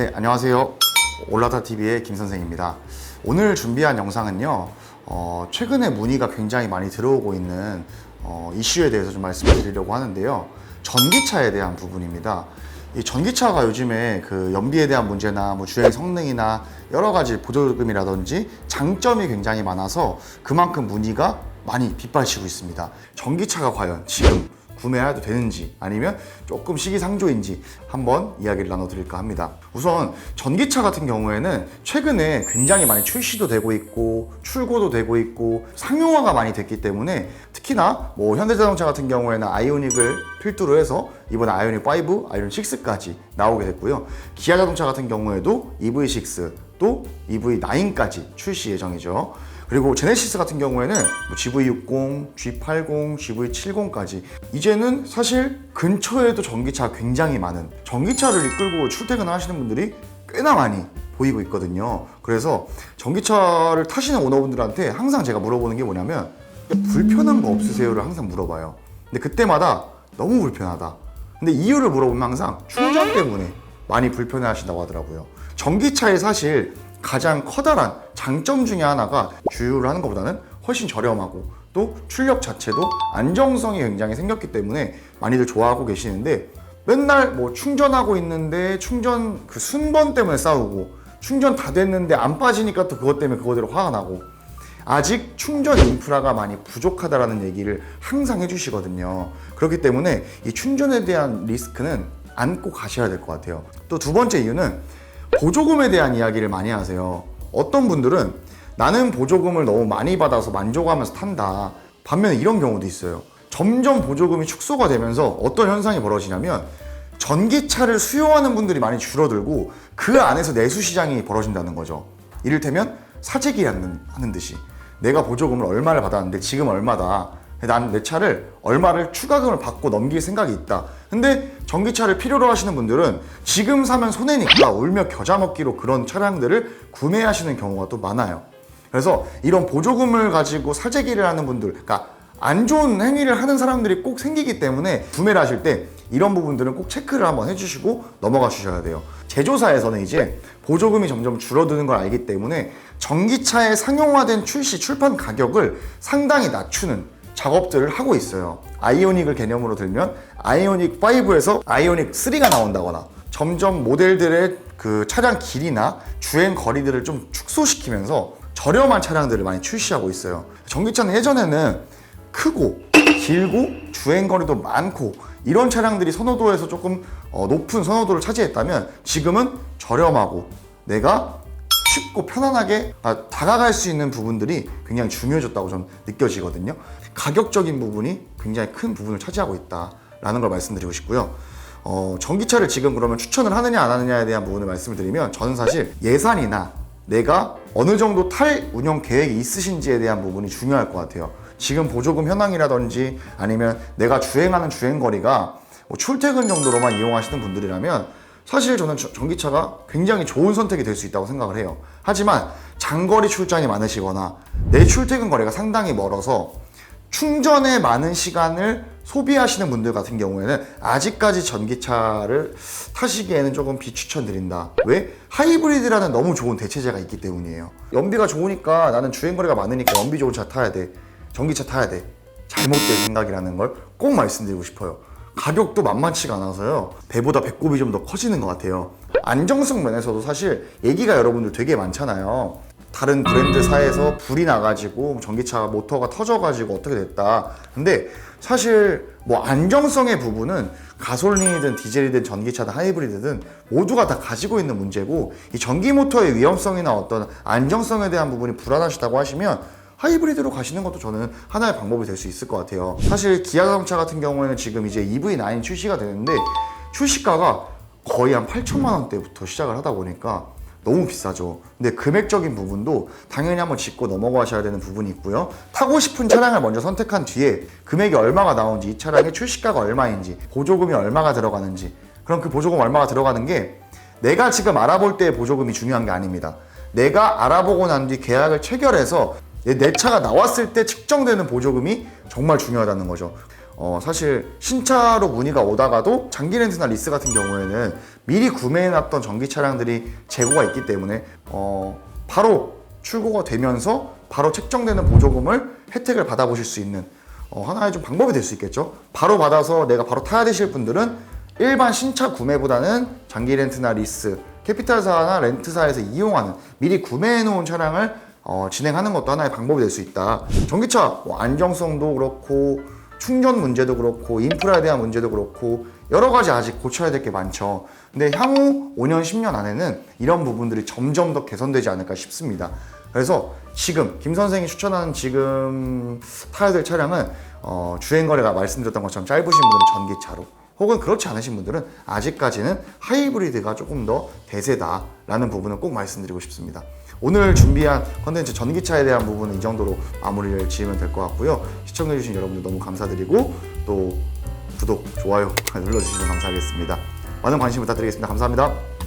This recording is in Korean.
네, 안녕하세요. 올라타TV의 김선생입니다. 오늘 준비한 영상은요, 최근에 문의가 굉장히 많이 들어오고 있는 이슈에 대해서 좀 말씀을 드리려고 하는데요. 전기차에 대한 부분입니다. 이 전기차가 요즘에 그 연비에 대한 문제나 뭐 주행 성능이나 여러 가지 보조금이라든지 장점이 굉장히 많아서 그만큼 문의가 많이 빗발치고 있습니다. 전기차가 과연 지금 구매해도 되는지 아니면 조금 시기상조인지 한번 이야기를 나눠드릴까 합니다. 우선 전기차 같은 경우에는 최근에 굉장히 많이 출시도 되고 있고 출고도 되고 있고 상용화가 많이 됐기 때문에 특히나 뭐 현대자동차 같은 경우에는 아이오닉을 필두로 해서 이번에 아이오닉 5, 아이오닉 6까지 나오게 됐고요. 기아자동차 같은 경우에도 EV6 또 EV9까지 출시 예정이죠. 그리고 제네시스 같은 경우에는 뭐 GV60, G80, GV70까지 이제는 사실 근처에도 전기차 굉장히 많은 전기차를 이끌고 출퇴근을 하시는 분들이 꽤나 많이 보이고 있거든요. 그래서 전기차를 타시는 오너분들한테 항상 제가 물어보는 게 뭐냐면 불편한 거 없으세요를 항상 물어봐요. 근데 그때마다 너무 불편하다. 근데 이유를 물어보면 항상 충전 때문에 많이 불편해 하신다고 하더라고요. 전기차에 사실 가장 커다란 장점 중에 하나가 주유를 하는 것보다는 훨씬 저렴하고 또 출력 자체도 안정성이 굉장히 생겼기 때문에 많이들 좋아하고 계시는데 맨날 뭐 충전하고 있는데 충전 그 순번 때문에 싸우고 충전 다 됐는데 안 빠지니까 또 그것 때문에 그거대로 화가 나고 아직 충전 인프라가 많이 부족하다라는 얘기를 항상 해주시거든요. 그렇기 때문에 이 충전에 대한 리스크는 안고 가셔야 될 것 같아요. 또 두 번째 이유는 보조금에 대한 이야기를 많이 하세요. 어떤 분들은 나는 보조금을 너무 많이 받아서 만족하면서 탄다. 반면에 이런 경우도 있어요. 점점 보조금이 축소가 되면서 어떤 현상이 벌어지냐면 전기차를 수요하는 분들이 많이 줄어들고 그 안에서 내수 시장이 벌어진다는 거죠. 이를테면 사재기 하는 듯이 내가 보조금을 얼마를 받았는데 지금 얼마다. 난 내 차를 얼마를 추가금을 받고 넘길 생각이 있다. 근데 전기차를 필요로 하시는 분들은 지금 사면 손해니까 울며 겨자 먹기로 그런 차량들을 구매하시는 경우가 또 많아요. 그래서 이런 보조금을 가지고 사재기를 하는 분들, 그러니까 안 좋은 행위를 하는 사람들이 꼭 생기기 때문에 구매를 하실 때 이런 부분들은 꼭 체크를 한번 해주시고 넘어가 주셔야 돼요. 제조사에서는 이제 보조금이 점점 줄어드는 걸 알기 때문에 전기차의 상용화된 출판 가격을 상당히 낮추는 작업들을 하고 있어요. 아이오닉을 개념으로 들면 아이오닉 5에서 아이오닉 3가 나온다거나 점점 모델들의 그 차량 길이나 주행 거리들을 좀 축소시키면서 저렴한 차량들을 많이 출시하고 있어요. 전기차는 예전에는 크고 길고 주행 거리도 많고 이런 차량들이 선호도에서 조금 높은 선호도를 차지했다면 지금은 저렴하고 내가 쉽고 편안하게 다가갈 수 있는 부분들이 굉장히 중요해졌다고 저는 느껴지거든요. 가격적인 부분이 굉장히 큰 부분을 차지하고 있다라는 걸 말씀드리고 싶고요. 전기차를 지금 그러면 추천을 하느냐 안 하느냐에 대한 부분을 말씀을 드리면 저는 사실 예산이나 내가 어느 정도 탈 운영 계획이 있으신지에 대한 부분이 중요할 것 같아요. 지금 보조금 현황이라든지 아니면 내가 주행하는 주행거리가 출퇴근 정도로만 이용하시는 분들이라면 사실 저는 전기차가 굉장히 좋은 선택이 될 수 있다고 생각을 해요. 하지만 장거리 출장이 많으시거나 내 출퇴근 거리가 상당히 멀어서 충전에 많은 시간을 소비하시는 분들 같은 경우에는 아직까지 전기차를 타시기에는 조금 비추천드린다. 왜? 하이브리드라는 너무 좋은 대체제가 있기 때문이에요. 연비가 좋으니까 나는 주행거리가 많으니까 연비 좋은 차 타야 돼. 전기차 타야 돼. 잘못된 생각이라는 걸 꼭 말씀드리고 싶어요. 가격도 만만치가 않아서요. 배보다 배꼽이 좀 더 커지는 것 같아요. 안정성 면에서도 사실 얘기가 여러분들 되게 많잖아요. 다른 브랜드사에서 불이 나가지고 전기차 모터가 터져가지고 어떻게 됐다. 근데 사실 뭐 안정성의 부분은 가솔린이든 디젤이든 전기차든 하이브리드든 모두가 다 가지고 있는 문제고 이 전기 모터의 위험성이나 어떤 안정성에 대한 부분이 불안하시다고 하시면 하이브리드로 가시는 것도 저는 하나의 방법이 될 수 있을 것 같아요. 사실 기아자동차 같은 경우에는 지금 이제 EV9 출시가 되는데 출시가가 거의 한 8천만 원대부터 시작을 하다 보니까 너무 비싸죠. 근데 금액적인 부분도 당연히 한번 짚고 넘어가셔야 되는 부분이 있고요. 타고 싶은 차량을 먼저 선택한 뒤에 금액이 얼마가 나오는지, 이 차량의 출시가가 얼마인지, 보조금이 얼마가 들어가는지, 그럼 그 보조금 얼마가 들어가는 게 내가 지금 알아볼 때의 보조금이 중요한 게 아닙니다. 내가 알아보고 난 뒤 계약을 체결해서 내 차가 나왔을 때 측정되는 보조금이 정말 중요하다는 거죠. 사실 신차로 문의가 오다가도 장기 렌트나 리스 같은 경우에는 미리 구매해놨던 전기 차량들이 재고가 있기 때문에 바로 출고가 되면서 바로 책정되는 보조금을 혜택을 받아보실 수 있는 하나의 좀 방법이 될 수 있겠죠. 바로 받아서 내가 바로 타야 되실 분들은 일반 신차 구매보다는 장기 렌트나 리스, 캐피탈사나 렌트사에서 이용하는 미리 구매해 놓은 차량을 진행하는 것도 하나의 방법이 될 수 있다. 전기차 안정성도 그렇고 충전 문제도 그렇고 인프라에 대한 문제도 그렇고 여러 가지 아직 고쳐야 될 게 많죠. 근데 향후 5년, 10년 안에는 이런 부분들이 점점 더 개선되지 않을까 싶습니다. 그래서 지금 김 선생이 추천하는 지금 타야 될 차량은 주행거리가 말씀드렸던 것처럼 짧으신 분들은 전기차로, 혹은 그렇지 않으신 분들은 아직까지는 하이브리드가 조금 더 대세다라는 부분을 꼭 말씀드리고 싶습니다. 오늘 준비한 컨텐츠 전기차에 대한 부분은 이 정도로 마무리를 지으면 될 것 같고요. 시청해주신 여러분들 너무 감사드리고 또 구독, 좋아요 눌러주시면 감사하겠습니다. 많은 관심 부탁드리겠습니다. 감사합니다.